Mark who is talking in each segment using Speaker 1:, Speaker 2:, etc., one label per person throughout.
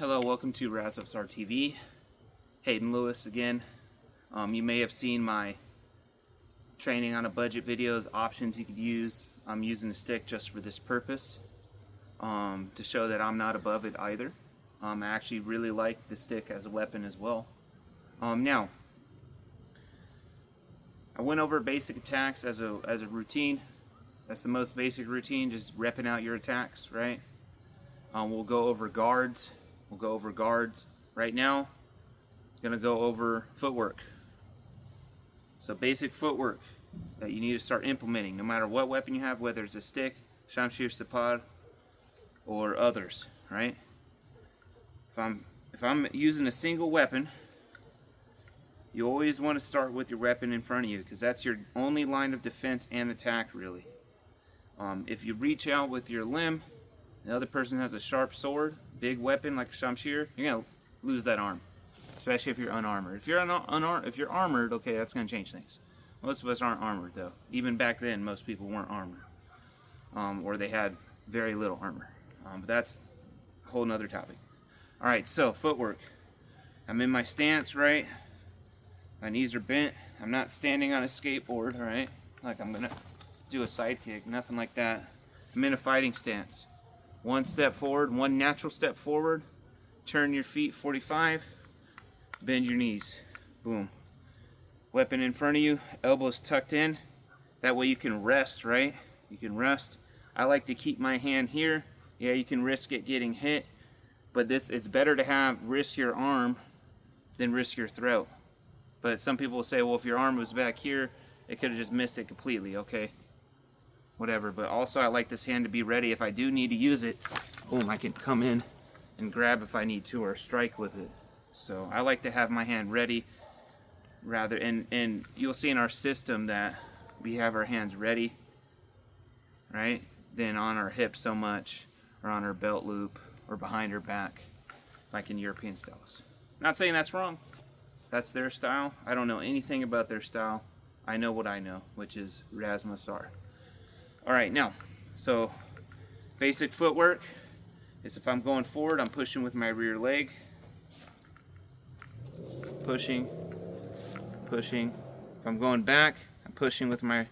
Speaker 1: Hello, welcome to Razmafzar TV. Hayden Lewis again. You may have seen my training on a budget videos, options you could use. I'm using the stick just for this purpose, to show that I'm not above it either. I actually really like the stick as a weapon as well. Now, I went over basic attacks as a routine. That's the most basic routine, just repping out your attacks, right? We'll go over guards. Right now, I'm gonna go over footwork. So basic footwork that you need to start implementing, no matter what weapon you have, whether it's a stick, shamshir, sapad, or others, right? If I'm using a single weapon, you always want to start with your weapon in front of you, because that's your only line of defense and attack, really. If you reach out with your limb, the other person has a sharp sword, big weapon like a shamshir, you're gonna lose that arm, especially if you're unarmored. If you're armored, okay, that's gonna change things. Most of us aren't armored though. Even back then, most people weren't armored, or they had very little armor. But that's a whole nother topic. All right, so footwork. I'm in my stance, right? My knees are bent. I'm not standing on a skateboard, all right? Like I'm gonna do a side kick, nothing like that. I'm in a fighting stance. One step forward, one natural step forward, turn your feet 45, bend your knees, boom. Weapon in front of you, elbows tucked in, that way you can rest, right? You can rest. I like to keep my hand here. Yeah, you can risk it getting hit, but it's better to risk your arm than risk your throat. But some people will say, well, if your arm was back here, it could have just missed it completely, okay? Whatever, but also I like this hand to be ready if I do need to use it. Boom, I can come in and grab if I need to, or strike with it. So I like to have my hand ready, rather, and you'll see in our system that we have our hands ready, right? Then on our hips so much, or on our belt loop, or behind our back, like in European styles. Not saying that's wrong. That's their style. I don't know anything about their style. I know what I know, which is Razmafzar. All right, now, so basic footwork is if I'm going forward, I'm pushing with my rear leg. Pushing, pushing. If I'm going back, I'm pushing with my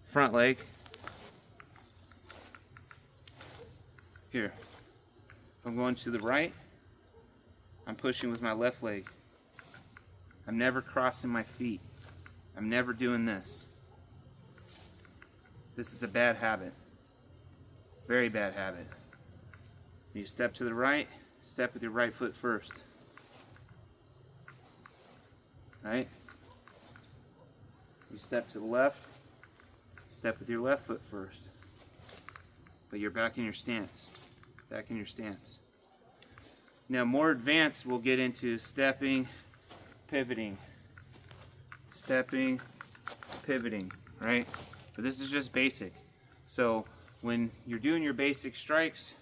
Speaker 1: front leg. Here. If I'm going to the right, I'm pushing with my left leg. I'm never crossing my feet. I'm never doing this. This is a bad habit. Very bad habit. You step to the right, step with your right foot first. Right? You step to the left, step with your left foot first. But you're back in your stance. Back in your stance. Now, more advanced, we'll get into stepping, pivoting. Stepping, pivoting, right? But this is just basic. So when you're doing your basic strikes,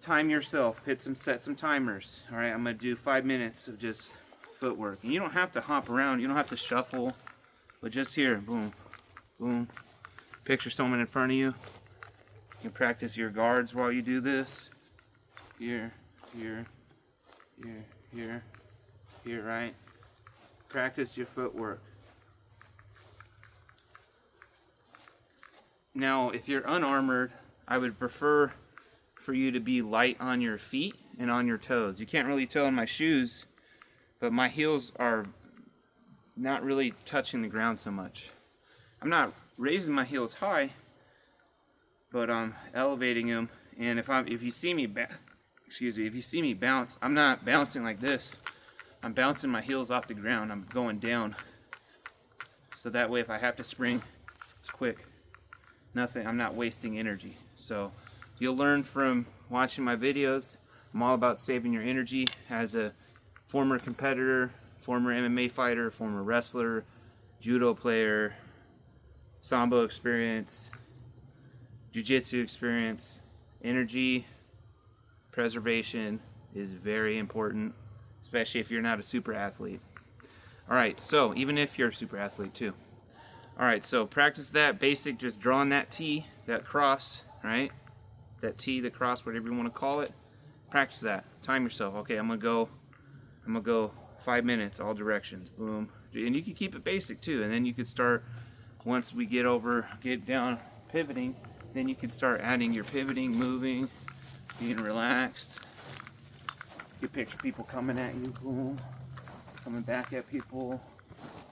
Speaker 1: time yourself, set some timers. All right, I'm gonna do 5 minutes of just footwork. And you don't have to hop around, you don't have to shuffle, but just here, boom, boom. Picture someone in front of you. You can practice your guards while you do this. Here, here, here, here, here, right? Practice your footwork. Now, if you're unarmored, I would prefer for you to be light on your feet and on your toes. You can't really tell in my shoes, but my heels are not really touching the ground so much. I'm not raising my heels high, but I'm elevating them. And if you see me bounce, I'm not bouncing like this. I'm bouncing my heels off the ground. I'm going down. So that way, if I have to spring, it's quick. Nothing, I'm not wasting energy. So you'll learn from watching my videos. I'm all about saving your energy. As a former competitor, former MMA fighter, former wrestler, judo player, sambo experience, jiu-jitsu experience, energy preservation is very important, especially if you're not a super athlete. All right, so even if you're a super athlete too. All right, so practice that basic, just drawing that T, that cross, right? That T, the cross, whatever you want to call it. Practice that. Time yourself. Okay, I'm gonna go 5 minutes, all directions. Boom. And you can keep it basic too. And then you could start, once we get down pivoting, then you can start adding your pivoting, moving, being relaxed. You picture people coming at you, boom, coming back at people.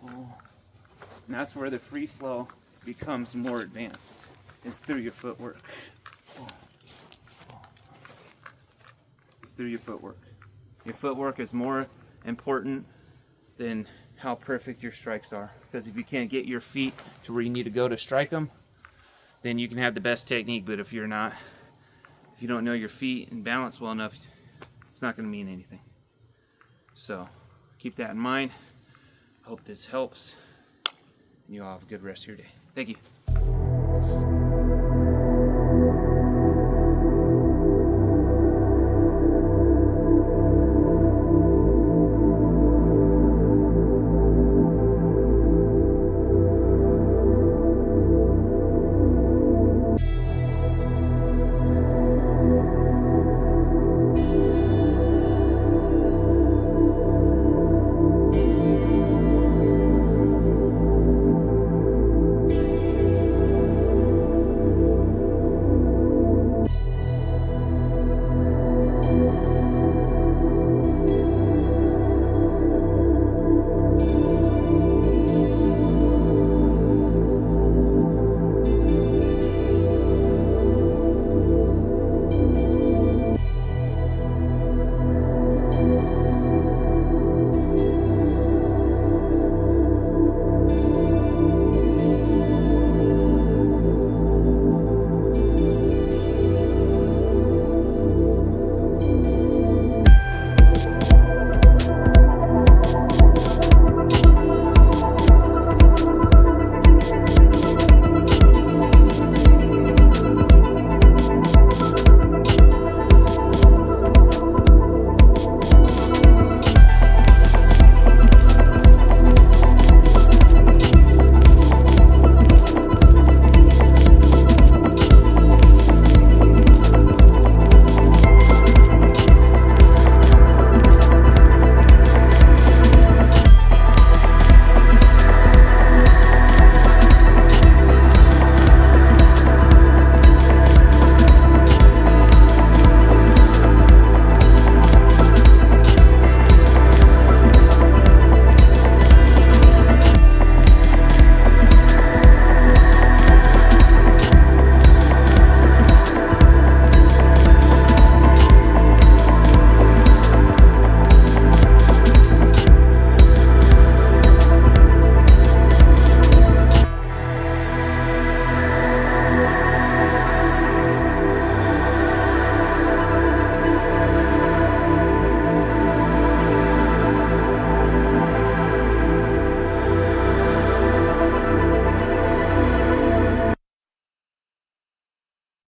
Speaker 1: Boom. And that's where the free flow becomes more advanced. It's through your footwork. It's through your footwork. Your footwork is more important than how perfect your strikes are. Because if you can't get your feet to where you need to go to strike them, then you can have the best technique, but if you don't know your feet and balance well enough, it's not going to mean anything. So keep that in mind. Hope this helps. You all have a good rest of your day. Thank you.